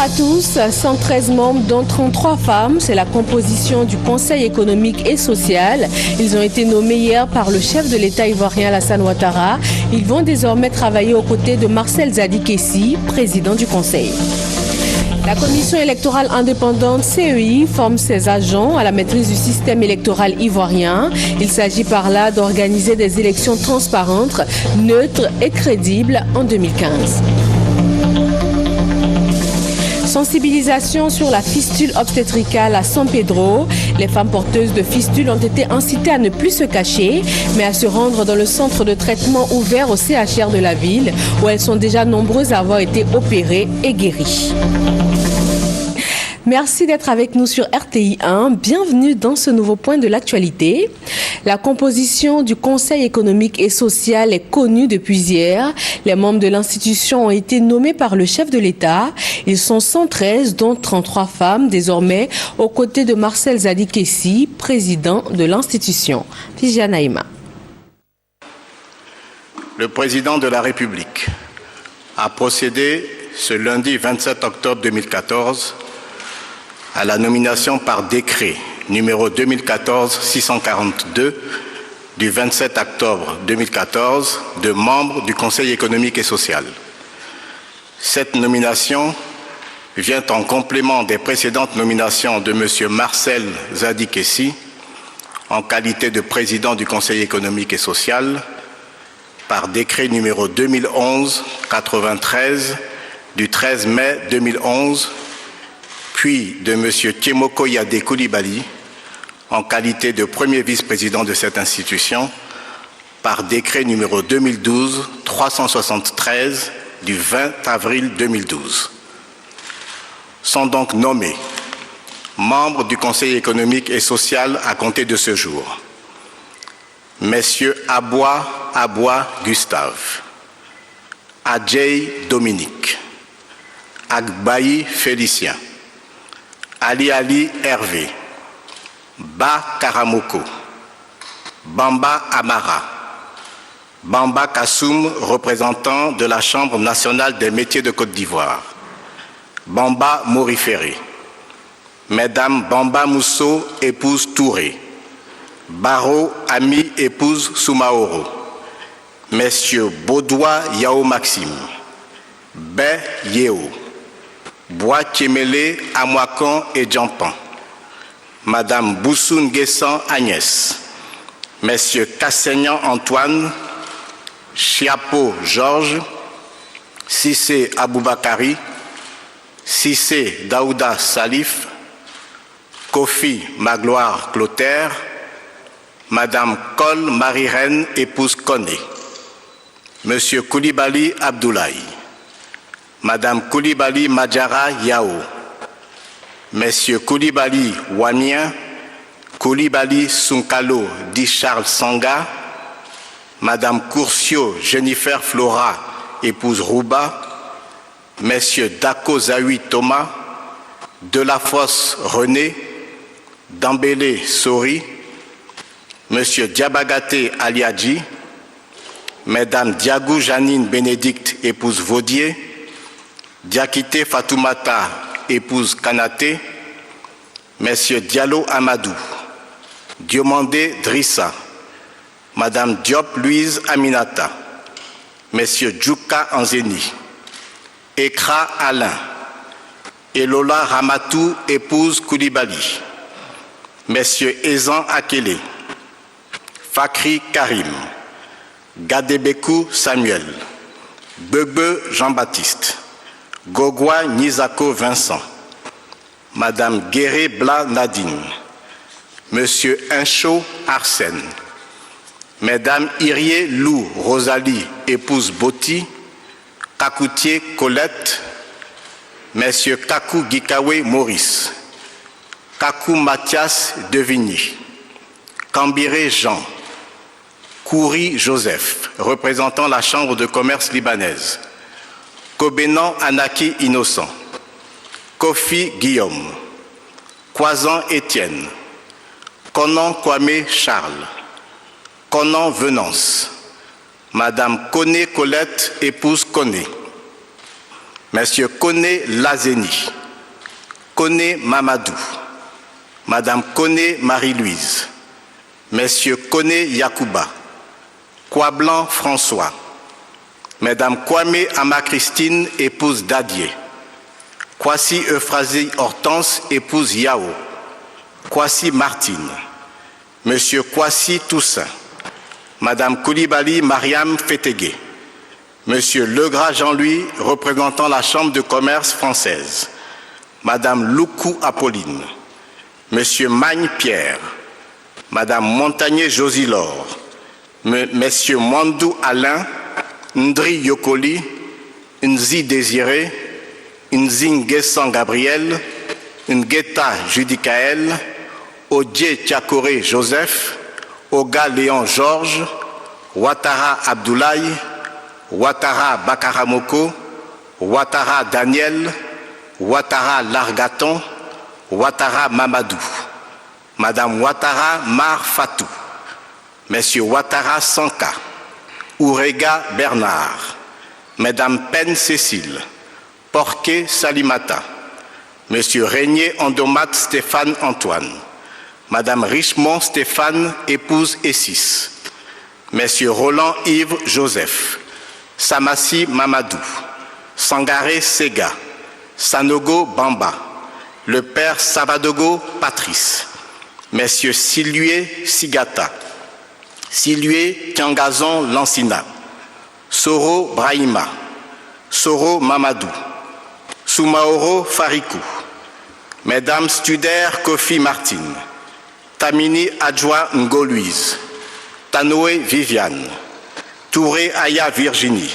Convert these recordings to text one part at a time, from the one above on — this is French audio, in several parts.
à tous. 113 membres, dont 33 femmes. C'est la composition du Conseil économique et social. Ils ont été nommés hier par le chef de l'État ivoirien Alassane Ouattara. Ils vont désormais travailler aux côtés de Marcel Zadikessi, président du Conseil. La commission électorale indépendante CEI forme ses agents à la maîtrise du système électoral ivoirien. Il s'agit par là d'organiser des élections transparentes, neutres et crédibles en 2015. Sensibilisation sur la fistule obstétricale à San Pedro. Les femmes porteuses de fistules ont été incitées à ne plus se cacher, mais à se rendre dans le centre de traitement ouvert au CHR de la ville, où elles sont déjà nombreuses à avoir été opérées et guéries. Merci d'être avec nous sur RTI 1. Bienvenue dans ce nouveau point de l'actualité. La composition du Conseil économique et social est connue depuis hier. Les membres de l'institution ont été nommés par le chef de l'État. Ils sont 113, dont 33 femmes, désormais aux côtés de Marcel Zadikessi, président de l'institution. Vigia Naïma. Le président de la République a procédé ce lundi 27 octobre 2014 à la nomination par décret numéro 2014-642 du 27 octobre 2014 de membres du Conseil économique et social. Cette nomination vient en complément des précédentes nominations de M. Marcel Zadikessi en qualité de président du Conseil économique et social par décret numéro 2011-93 du 13 mai 2011, puis de M. Tiemoko Yade Koulibaly en qualité de premier vice-président de cette institution par décret numéro 2012-373 du 20 avril 2012. Sont donc nommés membres du Conseil économique et social à compter de ce jour. Messieurs Aboua Gustave, Adjei Dominique, Agbaï Félicien, Ali Hervé, Ba Karamoko, Bamba Amara, Bamba Kassoum, représentant de la Chambre nationale des métiers de Côte d'Ivoire, Bamba Moriféré, Mesdames Bamba Mousso, épouse Touré, Baro Ami, épouse Soumaoro, Messieurs Baudois Yao Maxime, Bé Yeo, Bois Kémélé, Amouakan et Djampan, Madame Boussoun Guessan Agnès, Messieurs Kasseignan Antoine, Chiapo Georges, Sissé Aboubakari, Sissé Daouda Salif, Kofi Magloire Clotaire, Madame Kol Marie-Reine, épouse Koné, Monsieur Koulibaly Abdoulaye, Madame Koulibaly Madjara Yao, Messieurs Koulibaly Wamien, Koulibaly Sunkalo Di Charles Sanga, Madame Courcio Jennifer Flora, épouse Rouba, Messieurs Dako Zawi Thomas, Delafosse René, Dambélé Sori, Monsieur Diabagaté Aliadji, Mesdames Diagou Janine Bénédicte, épouse Vaudier, Diakité Fatoumata, épouse Kanaté, Messieurs Diallo Amadou, Diomandé Drissa, Madame Diop Louise Aminata, Messieurs Djouka Anzeni, Ekra Alain, Elola Ramatou, épouse Koulibaly, Messieurs Ezan Akele, Fakri Karim, Gadebekou Samuel, Bebe Jean-Baptiste, Gogwa Nizako Vincent, Madame Guéré Bla Nadine, Monsieur Incho Arsène, Mesdames Irie Lou Rosalie, épouse Boti, Kakoutier Colette, Messieurs Kakou Gikawe Maurice, Kakou Mathias Devigny, Kambiré Jean, Kouri Joseph, représentant la Chambre de commerce libanaise, Kobenan Anaki Innocent, Kofi Guillaume, Kwazan Étienne, Konan Kwame Charles, Konan Venance, Madame Koné Colette, épouse Koné, Monsieur Koné Lazeni, Koné Mamadou, Madame Koné Marie-Louise, Messieurs Koné Yacouba, Kwablan François, Madame Kwame Ama-Christine, épouse Dadier, Kwasi Euphrasie Hortense, épouse Yao, Kwasi Martine, Monsieur Kwasi Toussaint, Madame Koulibaly Mariam Fétégué, Monsieur Legras Jean-Louis, représentant la Chambre de commerce française, Madame Loukou Apolline, Monsieur Magne Pierre, Madame Montagnier Josilor, Messieurs Mwandou Alain, Ndri Yokoli, Nzi Désiré, Nzi Nguessan Gabriel, Ngueta Judicaël, Odie Tiakore Joseph, Oga Léon Georges, Ouattara Abdoulaye, Ouattara Bakaramoko, Ouattara Daniel, Ouattara Largaton, Ouattara Mamadou, Madame Ouattara Mar Fatou, Monsieur Ouattara Sanka, Ourega Bernard, Madame Pen Cécile, Porquet Salimata, Monsieur Régnier Andomat Stéphane Antoine, Madame Richemont Stéphane, épouse Essis, Messieurs Roland Yves Joseph, Samassi Mamadou, Sangaré Sega, Sanogo Bamba, le père Savadogo Patrice, Messieurs Silué Sigata, Silué Tiangazon Lansina, Soro Brahima, Soro Mamadou, Soumaoro Farikou, Mesdames Studer Kofi Martine, Tamini Adjoa Ngo-Louise, Tanoé Viviane, Touré Aya Virginie,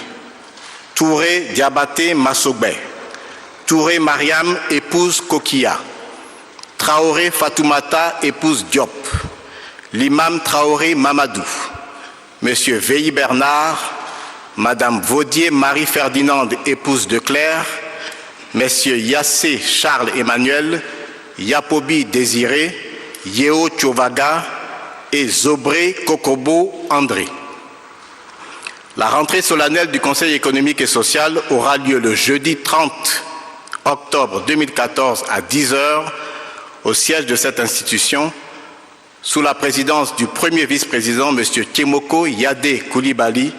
Touré Diabaté Massobé, Touré Mariam, épouse Kokia, Traoré Fatoumata, épouse Diop, l'imam Traoré Mamadou, Monsieur Veilly Bernard, Madame Vaudier Marie-Ferdinande, épouse de Claire, Messieurs Yassé Charles Emmanuel, Yapobi Désiré, Yeo Tchovaga et Zobré Kokobo André. La rentrée solennelle du Conseil économique et social aura lieu le jeudi 30 octobre 2014 à 10 h au siège de cette institution, sous la présidence du premier vice-président, M. Tiemoko Yadé Koulibaly,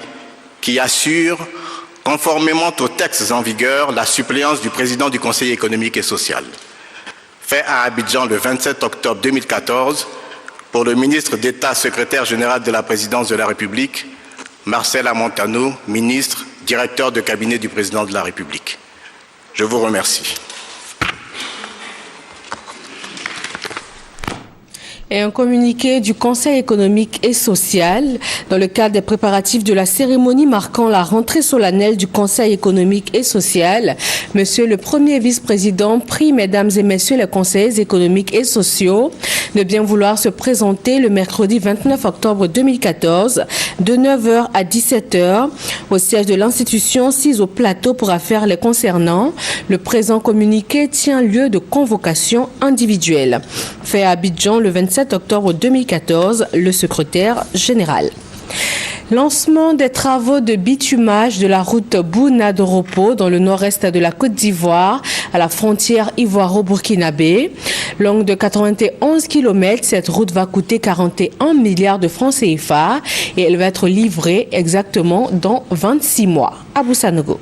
qui assure, conformément aux textes en vigueur, la suppléance du président du Conseil économique et social. Fait à Abidjan le 27 octobre 2014 pour le ministre d'État, secrétaire général de la présidence de la République, Marcel Amontano, ministre, directeur de cabinet du président de la République. Je vous remercie. Et un communiqué du Conseil économique et social dans le cadre des préparatifs de la cérémonie marquant la rentrée solennelle du Conseil économique et social. Monsieur le Premier vice-président prie mesdames et messieurs les conseillers économiques et sociaux de bien vouloir se présenter le mercredi 29 octobre 2014 de 9 h à 17 h au siège de l'institution 6 au plateau pour affaires les concernant. Le présent communiqué tient lieu de convocation individuelle. Fait à Abidjan le 27 octobre 2014, le secrétaire général. Lancement des travaux de bitumage de la route Bouna-Doropo dans le nord-est de la Côte d'Ivoire, à la frontière ivoiro-burkinabé. Longue de 91 km, cette route va coûter 41 milliards de francs CFA et elle va être livrée exactement dans 26 mois. Abou Sanogo.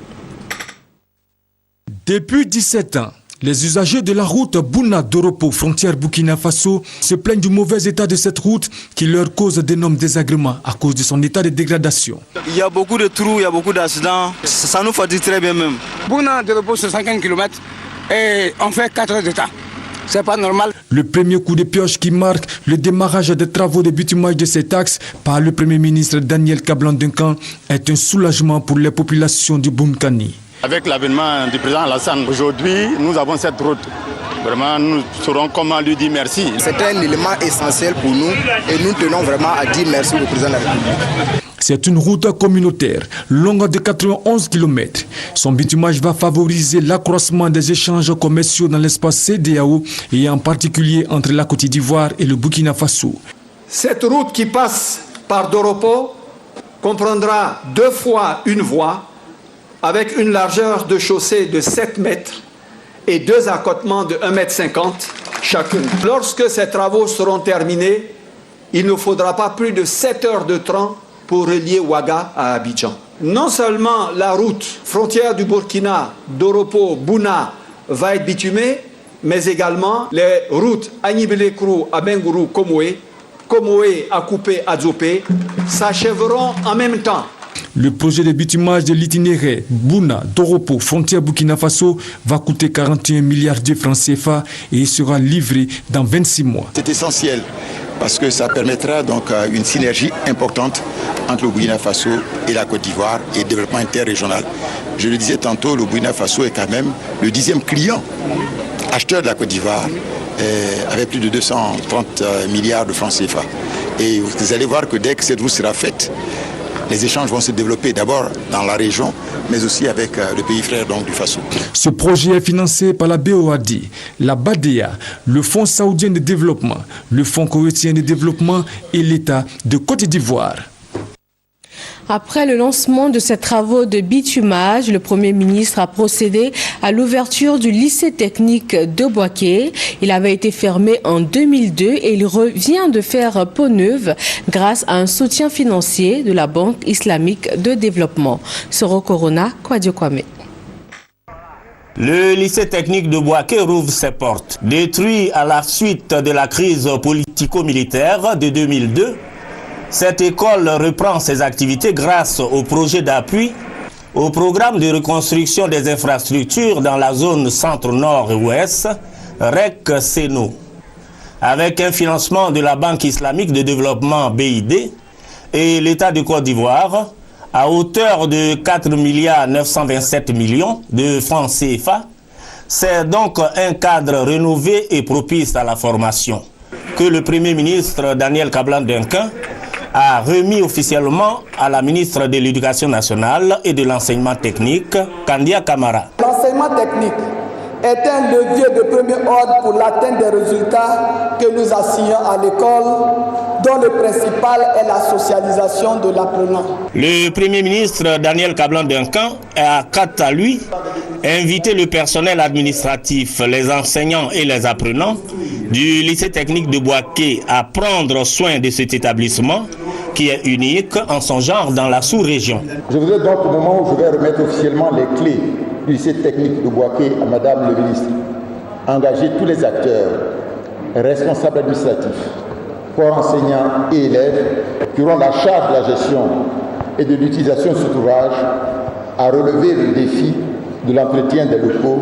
Depuis 17 ans, les usagers de la route Bouna-Doropo, frontière Burkina Faso, se plaignent du mauvais état de cette route qui leur cause d'énormes désagréments à cause de son état de dégradation. Il y a beaucoup de trous, il y a beaucoup d'accidents. Ça nous fatigue très bien même. Bouna-Doropo, c'est 50 km et on fait 4 heures de temps. C'est pas normal. Le premier coup de pioche qui marque le démarrage des travaux de bitumage de cet axe par le Premier ministre Daniel Kablan-Duncan est un soulagement pour les populations du Bunkani. Avec l'avènement du président Alassane, aujourd'hui, nous avons cette route. Vraiment, nous saurons comment lui dire merci. C'est un élément essentiel pour nous et nous tenons vraiment à dire merci au président de la République. C'est une route communautaire, longue de 91 km. Son bitumage va favoriser l'accroissement des échanges commerciaux dans l'espace CEDEAO et en particulier entre la Côte d'Ivoire et le Burkina Faso. Cette route qui passe par Doropo comprendra 2 fois une voie avec une largeur de chaussée de 7 mètres et 2 accotements de 1,50 m chacune. Lorsque ces travaux seront terminés, il ne faudra pas plus de 7 heures de train pour relier Ouaga à Abidjan. Non seulement la route frontière du Burkina, Doropo, Bouna va être bitumée, mais également les routes Agnibelekrou, Abengourou, Komoé, Komoé, Akupé, Adzopé s'achèveront en même temps. Le projet de bitumage de l'itinéraire Bouna, Doropo, frontière Burkina Faso va coûter 41 milliards de francs CFA et sera livré dans 26 mois. C'est essentiel parce que ça permettra donc une synergie importante entre le Burkina Faso et la Côte d'Ivoire et le développement interrégional. Je le disais tantôt, le Burkina Faso est quand même le 10e client acheteur de la Côte d'Ivoire avec plus de 230 milliards de francs CFA. Et vous allez voir que dès que cette route sera faite, les échanges vont se développer d'abord dans la région, mais aussi avec le pays frère donc, du Faso. Ce projet est financé par la BOAD, la BADEA, le Fonds saoudien de développement, le Fonds koweïtien de développement et l'État de Côte d'Ivoire. Après le lancement de ces travaux de bitumage, le Premier ministre a procédé à l'ouverture du lycée technique de Bouaké. Il avait été fermé en 2002 et il revient de faire peau neuve grâce à un soutien financier de la Banque islamique de développement. Soro Corona, Kwadio Kwame. Le lycée technique de Bouaké rouvre ses portes. Détruit à la suite de la crise politico-militaire de 2002, cette école reprend ses activités grâce au projet d'appui au programme de reconstruction des infrastructures dans la zone centre-nord et ouest, REC-SENO. Avec un financement de la Banque islamique de développement BID et l'État de Côte d'Ivoire à hauteur de 4 927 millions de francs CFA, c'est donc un cadre rénové et propice à la formation que le Premier ministre Daniel Kablan-Duncan a remis officiellement à la ministre de l'Éducation nationale et de l'enseignement technique, Kandia Camara. L'enseignement technique est un levier de premier ordre pour l'atteinte des résultats que nous assignons à l'école, dont le principal est la socialisation de l'apprenant. Le Premier ministre Daniel Kablan-Duncan a, quant à lui, invité le personnel administratif, les enseignants et les apprenants du lycée technique de Bouaké à prendre soin de cet établissement qui est unique en son genre dans la sous-région. Je voudrais donc, au moment où je vais remettre officiellement les clés du lycée technique de Bouaké à Madame le ministre, engager tous les acteurs, responsables administratifs, corps enseignants et élèves qui auront la charge de la gestion et de l'utilisation de cet ouvrage à relever le défi de l'entretien des locaux,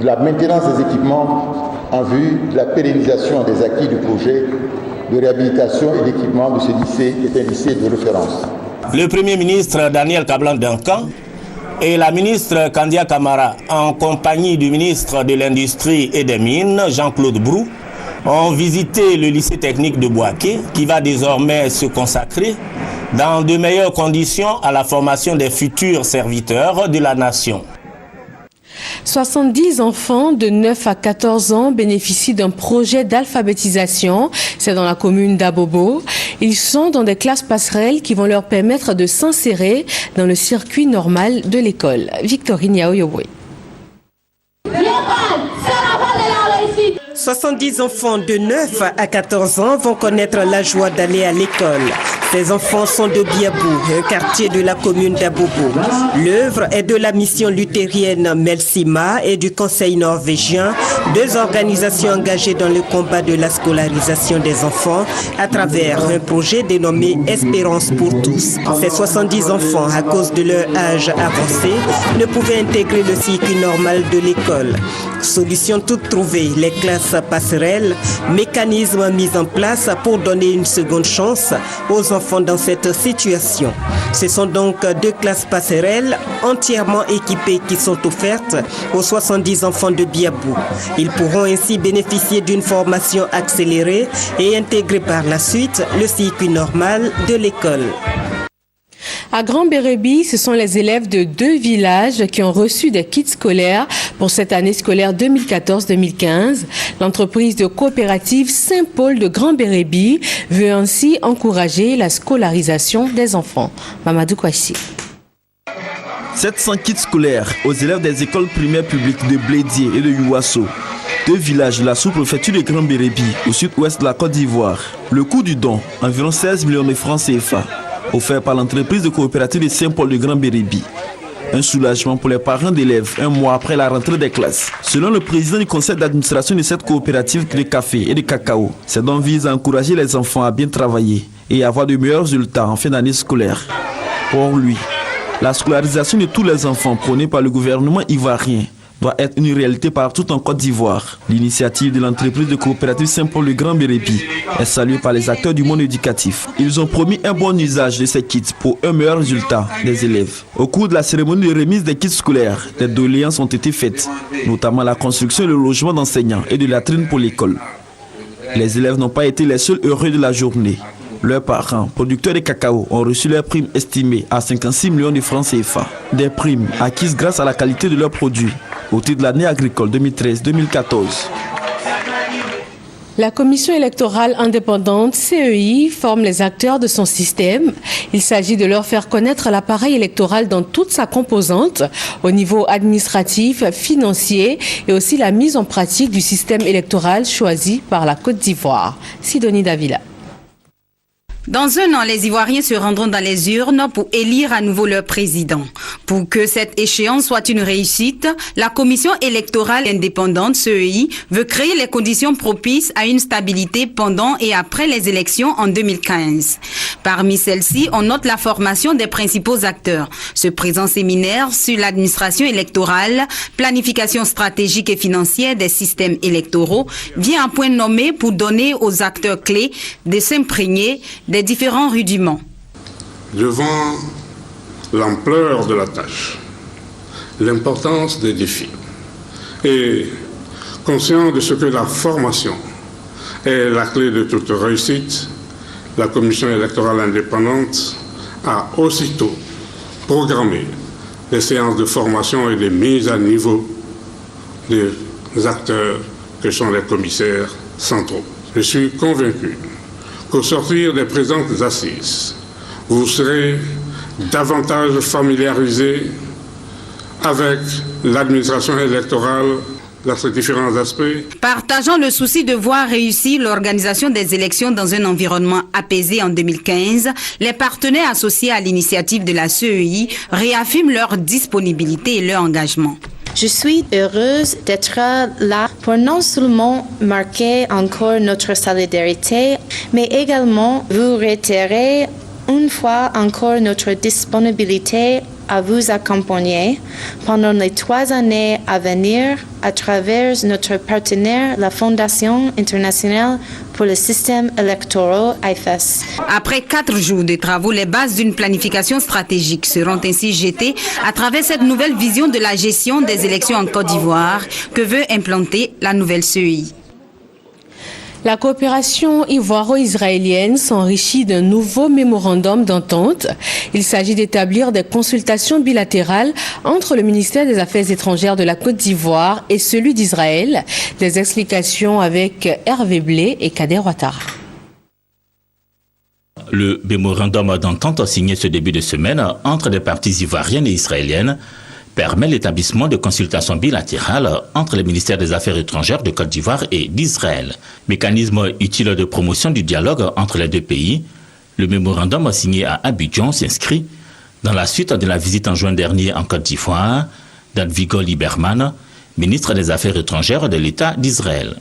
de la maintenance des équipements en vue de la pérennisation des acquis du projet de réhabilitation et d'équipement de ce lycée qui est un lycée de référence. Le Premier ministre Daniel Kablan-Duncan et la ministre Kandia Camara, en compagnie du ministre de l'Industrie et des Mines, Jean-Claude Brou, ont visité le lycée technique de Bouaké qui va désormais se consacrer dans de meilleures conditions à la formation des futurs serviteurs de la nation. 70 enfants de 9 à 14 ans bénéficient d'un projet d'alphabétisation. C'est dans la commune d'Abobo. Ils sont dans des classes passerelles qui vont leur permettre de s'insérer dans le circuit normal de l'école. Victorine Yaoyobwe. 70 enfants de 9 à 14 ans vont connaître la joie d'aller à l'école. Ces enfants sont de Biabou, un quartier de la commune d'Abobo. L'œuvre est de la mission luthérienne Melsima et du Conseil norvégien, deux organisations engagées dans le combat de la scolarisation des enfants à travers un projet dénommé Espérance pour tous. Ces 70 enfants, à cause de leur âge avancé, ne pouvaient intégrer le cycle normal de l'école. Solution toute trouvée, les classes passerelles, mécanismes mis en place pour donner une seconde chance aux enfants dans cette situation. Ce sont donc deux classes passerelles entièrement équipées qui sont offertes aux 70 enfants de Biabou. Ils pourront ainsi bénéficier d'une formation accélérée et intégrer par la suite le cycle normal de l'école. À Grand Bérébi, ce sont les élèves de 2 villages qui ont reçu des kits scolaires pour cette année scolaire 2014-2015. L'entreprise de coopérative Saint-Paul de Grand Bérébi veut ainsi encourager la scolarisation des enfants. Mamadou Kouassi. 700 kits scolaires aux élèves des écoles primaires publiques de Blédié et de Youasso, 2 villages de la sous-préfecture de Grand Bérébi, au sud-ouest de la Côte d'Ivoire. Le coût du don, environ 16 millions de francs CFA, offert par l'entreprise de coopérative de Saint-Paul de Grand Bérébi. Un soulagement pour les parents d'élèves un mois après la rentrée des classes. Selon le président du conseil d'administration de cette coopérative de café et de cacao, ces dons visent à encourager les enfants à bien travailler et à avoir de meilleurs résultats en fin d'année scolaire. Pour lui, la scolarisation de tous les enfants prônée par le gouvernement ivoirien doit être une réalité partout en Côte d'Ivoire. L'initiative de l'entreprise de coopérative Saint-Paul de Grand Bérébi est saluée par les acteurs du monde éducatif. Ils ont promis un bon usage de ces kits pour un meilleur résultat des élèves. Au cours de la cérémonie de remise des kits scolaires, des doléances ont été faites, notamment la construction et le logement d'enseignants et de latrines pour l'école. Les élèves n'ont pas été les seuls heureux de la journée. Leurs parents, producteurs de cacao, ont reçu leurs primes estimées à 56 millions de francs CFA. Des primes acquises grâce à la qualité de leurs produits au titre de l'année agricole 2013-2014. La commission électorale indépendante CEI forme les acteurs de son système. Il s'agit de leur faire connaître l'appareil électoral dans toute sa composante, au niveau administratif, financier et aussi la mise en pratique du système électoral choisi par la Côte d'Ivoire. Sidonie Davila. Dans un an, les Ivoiriens se rendront dans les urnes pour élire à nouveau leur président. Pour que cette échéance soit une réussite, la Commission électorale indépendante, CEI, veut créer les conditions propices à une stabilité pendant et après les élections en 2015. Parmi celles-ci, on note la formation des principaux acteurs. Ce présent séminaire sur l'administration électorale, planification stratégique et financière des systèmes électoraux vient à point nommé pour donner aux acteurs clés de s'imprégner des différents rudiments. Devant l'ampleur de la tâche, l'importance des défis et conscient de ce que la formation est la clé de toute réussite, la Commission électorale indépendante a aussitôt programmé des séances de formation et de mise à niveau des acteurs que sont les commissaires centraux. Je suis convaincu qu'au sortir des présentes assises, vous serez davantage familiarisés avec l'administration électorale dans ses différents aspects. Partageant le souci de voir réussir l'organisation des élections dans un environnement apaisé en 2015, les partenaires associés à l'initiative de la CEI réaffirment leur disponibilité et leur engagement. Je suis heureuse d'être là pour non seulement marquer encore notre solidarité, mais également vous réitérer une fois encore notre disponibilité à vous accompagner pendant les 3 années à venir à travers notre partenaire, la Fondation internationale pour le système électoral, IFES. Après 4 jours de travaux, les bases d'une planification stratégique seront ainsi jetées à travers cette nouvelle vision de la gestion des élections en Côte d'Ivoire que veut implanter la nouvelle CEI. La coopération ivoiro-israélienne s'enrichit d'un nouveau mémorandum d'entente. Il s'agit d'établir des consultations bilatérales entre le ministère des Affaires étrangères de la Côte d'Ivoire et celui d'Israël. Des explications avec Hervé Blé et Kader Ouattara. Le mémorandum d'entente signé ce début de semaine entre les parties ivoiriennes et israéliennes permet l'établissement de consultations bilatérales entre les ministères des Affaires étrangères de Côte d'Ivoire et d'Israël. Mécanisme utile de promotion du dialogue entre les deux pays, le mémorandum signé à Abidjan s'inscrit dans la suite de la visite en juin dernier en Côte d'Ivoire d'Advigo Lieberman, ministre des Affaires étrangères de l'État d'Israël.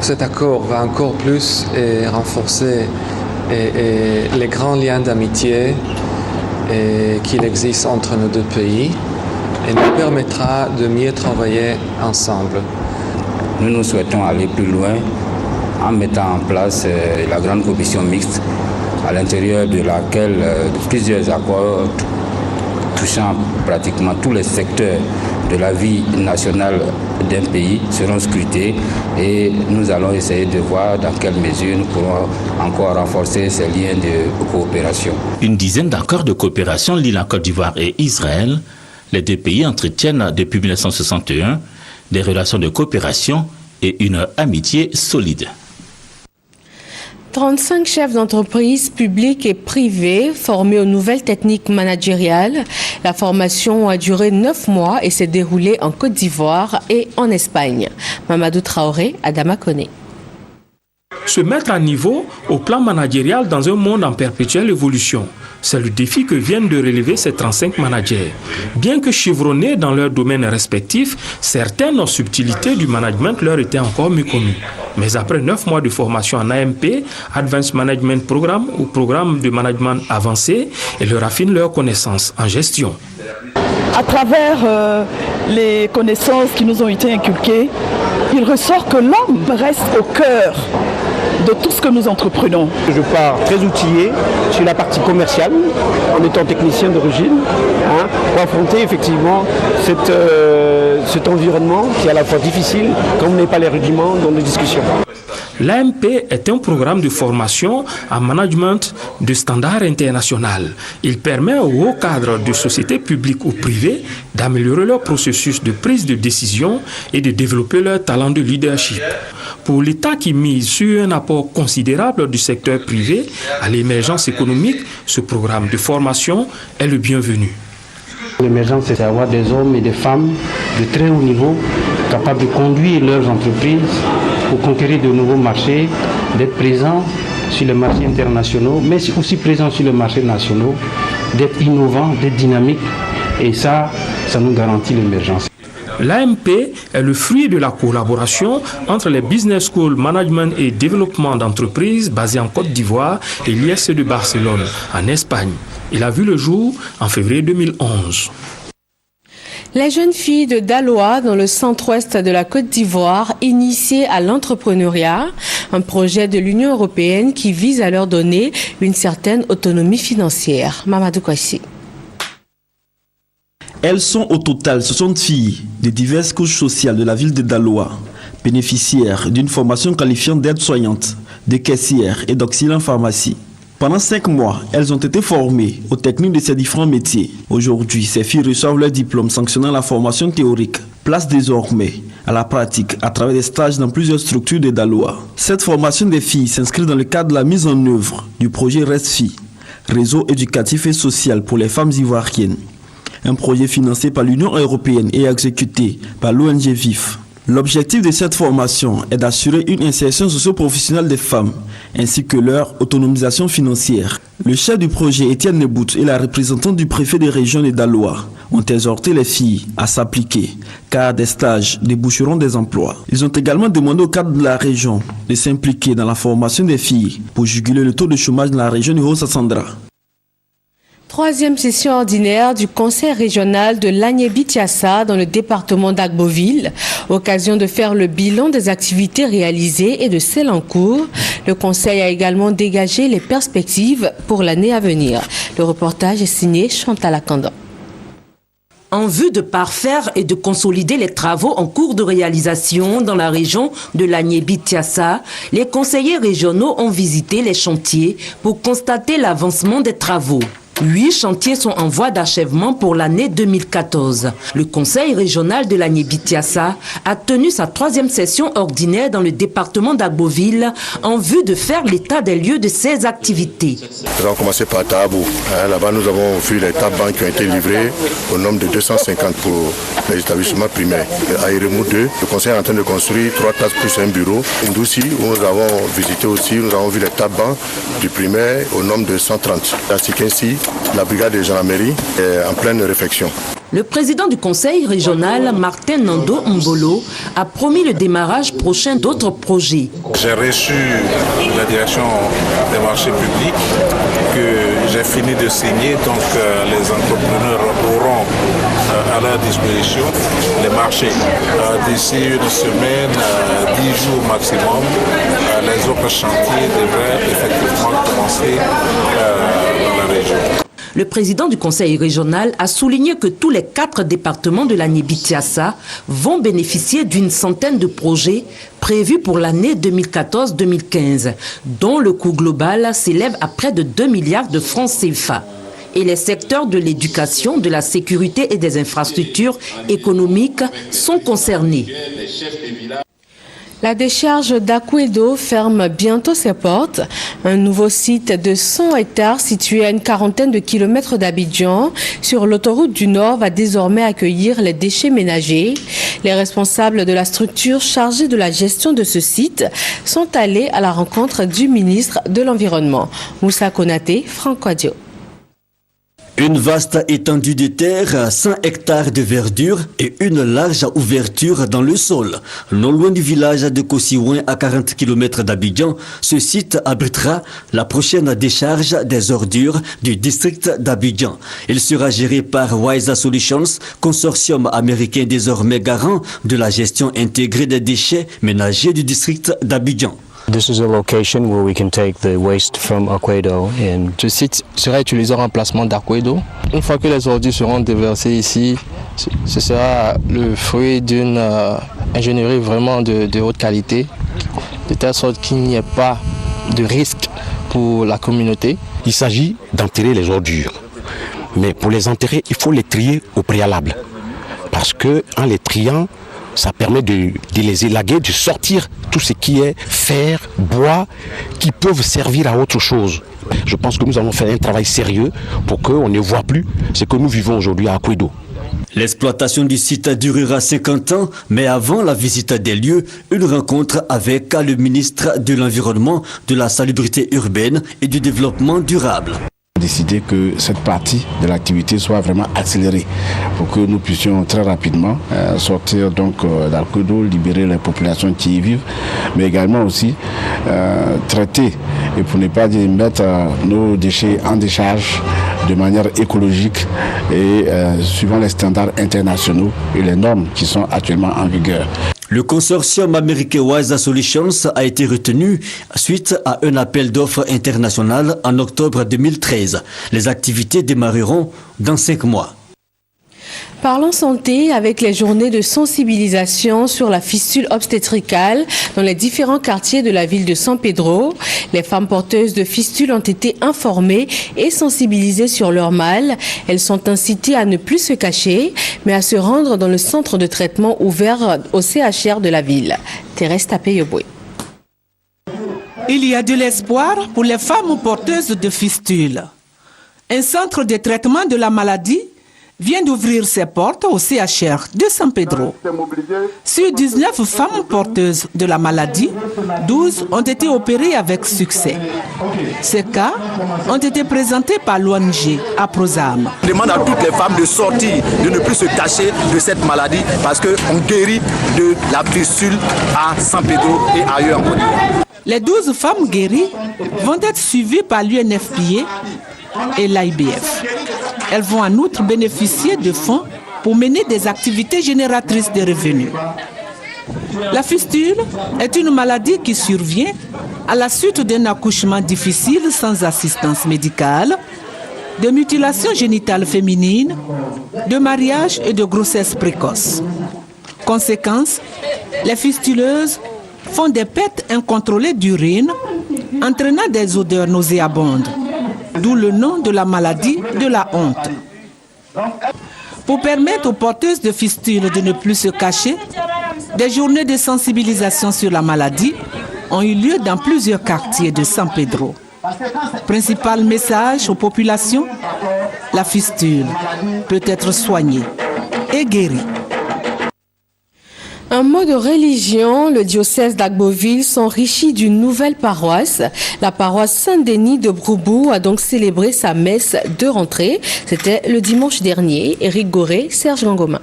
Cet accord va encore plus renforcer les grands liens d'amitié qu'il existe entre nos deux pays et nous permettra de mieux travailler ensemble. Nous souhaitons aller plus loin en mettant en place la grande commission mixte à l'intérieur de laquelle plusieurs accords touchant pratiquement tous les secteurs de la vie nationale d'un pays seront scrutés et nous allons essayer de voir dans quelle mesure nous pourrons encore renforcer ces liens de coopération. Une dizaine d'accords de coopération lient la Côte d'Ivoire et Israël. Les deux pays entretiennent depuis 1961 des relations de coopération et une amitié solide. 35 chefs d'entreprise publics et privés formés aux nouvelles techniques managériales. La formation a duré 9 mois et s'est déroulée en Côte d'Ivoire et en Espagne. Mamadou Traoré, Adama Koné. Se mettre à niveau au plan managérial dans un monde en perpétuelle évolution, c'est le défi que viennent de relever ces 35 managers. Bien que chevronnés dans leurs domaines respectifs, certaines subtilités du management leur étaient encore méconnues. Mais après 9 mois de formation en AMP, Advanced Management Programme ou Programme de management avancé, ils leur affinent leurs connaissances en gestion. À travers les connaissances qui nous ont été inculquées, il ressort que l'homme reste au cœur de tout ce que nous entreprenons. Je pars très outillé sur la partie commerciale, en étant technicien d'origine, pour affronter effectivement cet environnement qui est à la fois difficile, quand on n'est pas les rudiments dans les discussions. L'AMP est un programme de formation en management de standard international. Il permet aux hauts cadres de sociétés publiques ou privées d'améliorer leur processus de prise de décision et de développer leur talent de leadership. Pour l'État qui mise sur un apport considérable du secteur privé à l'émergence économique, ce programme de formation est le bienvenu. L'émergence, c'est avoir des hommes et des femmes de très haut niveau capables de conduire leurs entreprises pour conquérir de nouveaux marchés, d'être présents sur les marchés internationaux, mais aussi présents sur les marchés nationaux, d'être innovants, d'être dynamiques. Et ça nous garantit l'émergence. L'AMP est le fruit de la collaboration entre les Business School Management et Développement d'entreprises basées en Côte d'Ivoire et l'ISC de Barcelone, en Espagne. Il a vu le jour en février 2011. Les jeunes filles de Daloa, dans le centre-ouest de la Côte d'Ivoire, initiées à l'entrepreneuriat, un projet de l'Union européenne qui vise à leur donner une certaine autonomie financière. Mamadou Kwasi. Elles sont au total 60 filles de diverses couches sociales de la ville de Daloa, bénéficiaires d'une formation qualifiante d'aide-soignante, de caissière et d'auxiliaire en pharmacie. Pendant 5 mois, elles ont été formées aux techniques de ces différents métiers. Aujourd'hui, ces filles reçoivent leur diplôme sanctionnant la formation théorique. Place désormais à la pratique à travers des stages dans plusieurs structures de Daloa. Cette formation des filles s'inscrit dans le cadre de la mise en œuvre du projet RESFI, Réseau éducatif et social pour les femmes ivoiriennes. Un projet financé par l'Union européenne et exécuté par l'ONG VIF. L'objectif de cette formation est d'assurer une insertion socio-professionnelle des femmes, ainsi que leur autonomisation financière. Le chef du projet, Étienne Nebout, et la représentante du préfet de région de Daloa ont exhorté les filles à s'appliquer, car des stages déboucheront des emplois. Ils ont également demandé au cadre de la région de s'impliquer dans la formation des filles pour juguler le taux de chômage dans la région de Haut-Sassandra. Troisième session ordinaire du Conseil régional de l'Agné-Bitsiassa dans le département d'Agboville. Occasion de faire le bilan des activités réalisées et de celles en cours. Le Conseil a également dégagé les perspectives pour l'année à venir. Le reportage est signé Chantal Akanda. En vue de parfaire et de consolider les travaux en cours de réalisation dans la région de l'Agné-Bitsiassa, les conseillers régionaux ont visité les chantiers pour constater l'avancement des travaux. 8 chantiers sont en voie d'achèvement pour l'année 2014. Le Conseil régional de l'Agné-Bitsiassa a tenu sa 3e session ordinaire dans le département d'Agboville en vue de faire l'état des lieux de ses activités. Nous avons commencé par Tabou. Là-bas, nous avons vu les tables qui ont été livrées au nombre de 250 pour les établissements primaires. À Iremou 2, le Conseil est en train de construire 3 classes plus un bureau. Ndouci, où nous avons visité aussi, nous avons vu les tables du primaire au nombre de 130. À Sikensi, la brigade de gendarmerie est en pleine réflexion. Le président du conseil régional, Martin Nando Mbolo, a promis le démarrage prochain d'autres projets. J'ai reçu la direction des marchés publics que j'ai fini de signer, donc les entrepreneurs auront à leur disposition les marchés. D'ici une semaine, 10 jours maximum, les autres chantiers devraient effectivement commencer dans la région. Le président du conseil régional a souligné que tous les 4 départements de l'Agné-Bitsiassa vont bénéficier d'une centaine de projets prévus pour l'année 2014-2015, dont le coût global s'élève à près de 2 milliards de francs CFA. Et les secteurs de l'éducation, de la sécurité et des infrastructures économiques sont concernés. La décharge d'Akwédo ferme bientôt ses portes. Un nouveau site de 100 hectares situé à une quarantaine de kilomètres d'Abidjan sur l'autoroute du Nord va désormais accueillir les déchets ménagers. Les responsables de la structure chargée de la gestion de ce site sont allés à la rencontre du ministre de l'Environnement. Moussa Konaté, Franck Adio. Une vaste étendue de terre, 100 hectares de verdure et une large ouverture dans le sol. Non loin du village de Kosiouin, à 40 km d'Abidjan, ce site abritera la prochaine décharge des ordures du district d'Abidjan. Il sera géré par Wisa Solutions, consortium américain désormais garant de la gestion intégrée des déchets ménagers du district d'Abidjan. This is a location where we can take the waste from Akwédo and... Ce site sera utilisé en remplacement d'Akwédo. Une fois que les ordures seront déversées ici, ce sera le fruit d'une ingénierie vraiment de haute qualité, de telle sorte qu'il n'y ait pas de risque pour la communauté. Il s'agit d'enterrer les ordures, mais pour les enterrer, il faut les trier au préalable, parce qu'en les triant, ça permet de les élaguer, de sortir tout ce qui est fer, bois, qui peuvent servir à autre chose. Je pense que nous avons fait un travail sérieux pour qu'on ne voit plus ce que nous vivons aujourd'hui à Akwédo. L'exploitation du site durera 50 ans, mais avant la visite des lieux, une rencontre avec le ministre de l'Environnement, de la Salubrité urbaine et du Développement durable. Décider que cette partie de l'activité soit vraiment accélérée pour que nous puissions très rapidement sortir donc d'Akwédo, libérer les populations qui y vivent, mais également aussi traiter et pour ne pas dire mettre nos déchets en décharge de manière écologique et suivant les standards internationaux et les normes qui sont actuellement en vigueur. Le consortium américain Wisa Solutions a été retenu suite à un appel d'offres international en octobre 2013. Les activités démarreront dans 5 mois. Parlons santé avec les journées de sensibilisation sur la fistule obstétricale dans les différents quartiers de la ville de San Pedro. Les femmes porteuses de fistules ont été informées et sensibilisées sur leur mal. Elles sont incitées à ne plus se cacher, mais à se rendre dans le centre de traitement ouvert au CHR de la ville. Thérèse Tapé-Yoboué. Il y a de l'espoir pour les femmes porteuses de fistules. Un centre de traitement de la maladie vient d'ouvrir ses portes au CHR de San Pedro. Sur 19 femmes porteuses de la maladie, 12 ont été opérées avec succès. Ces cas ont été présentés par l'ONG Aprosam. Je demande à toutes les femmes de sortir, de ne plus se cacher de cette maladie parce qu'on guérit de la fistule à San Pedro et ailleurs en Côte d'Ivoire. Les 12 femmes guéries vont être suivies par l'UNFPA et l'IBF. Elles vont en outre bénéficier de fonds pour mener des activités génératrices de revenus. La fistule est une maladie qui survient à la suite d'un accouchement difficile sans assistance médicale, de mutilations génitales féminines, de mariage et de grossesse précoce. Conséquence, les fistuleuses font des pertes incontrôlées d'urine, entraînant des odeurs nauséabondes. D'où le nom de la maladie de la honte. Pour permettre aux porteuses de fistules de ne plus se cacher, des journées de sensibilisation sur la maladie ont eu lieu dans plusieurs quartiers de San Pedro. Principal message aux populations, la fistule peut être soignée et guérie. Un mot de religion, le diocèse d'Agboville s'enrichit d'une nouvelle paroisse. La paroisse Saint-Denis de Broubou a donc célébré sa messe de rentrée. C'était le dimanche dernier. Éric Goré, Serge Gangoma.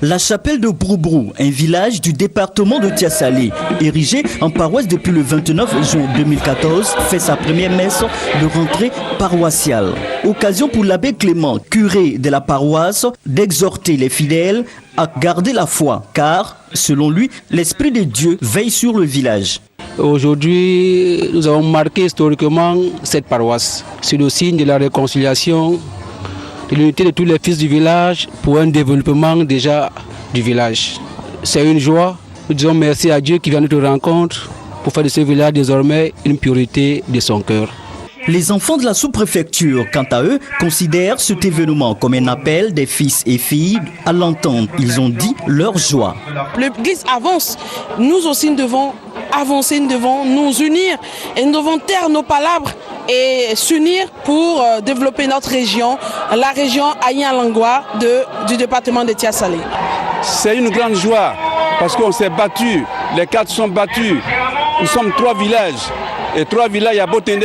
La chapelle de Broubrou, un village du département de Tiassalé, érigé en paroisse depuis le 29 juin 2014, fait sa première messe de rentrée paroissiale. Occasion pour l'abbé Clément, curé de la paroisse, d'exhorter les fidèles à garder la foi, car, selon lui, l'Esprit de Dieu veille sur le village. Aujourd'hui, nous avons marqué historiquement cette paroisse. C'est le signe de la réconciliation, de l'unité de tous les fils du village pour un développement déjà du village. C'est une joie. Nous disons merci à Dieu qui vient à notre rencontre pour faire de ce village désormais une priorité de son cœur. Les enfants de la sous-préfecture, quant à eux, considèrent cet événement comme un appel des fils et filles à l'entente. Ils ont dit leur joie. L'Église avance. Nous aussi, nous devons avancer, nous devons nous unir et nous devons taire nos palabres et s'unir pour développer notre région, la région Aïan-Langwa du département de Tiasalé. C'est une grande joie parce qu'on s'est battu, les 4 sont battus. Nous sommes 3 villages. Et 3 villages, il y a Botende,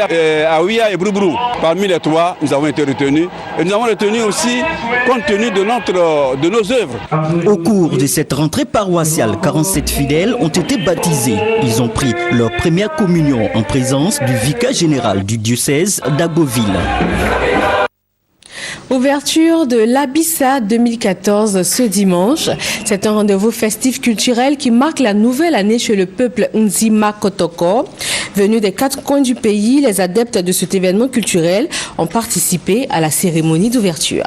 Aouia et Broubrou. Parmi les 3, nous avons été retenus. Et nous avons retenu aussi compte tenu de nos œuvres. Au cours de cette rentrée paroissiale, 47 fidèles ont été baptisés. Ils ont pris leur première communion en présence du vicaire général du diocèse d'Agoville. Ouverture de l'Abissa 2014 ce dimanche. C'est un rendez-vous festif culturel qui marque la nouvelle année chez le peuple Nzima Kotoko. Venus des 4 coins du pays, les adeptes de cet événement culturel ont participé à la cérémonie d'ouverture.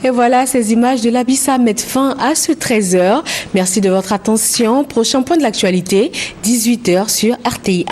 Et voilà, ces images de l'Abissa mettent fin à ce 13h. Merci de votre attention. Prochain point de l'actualité, 18h sur RTI1.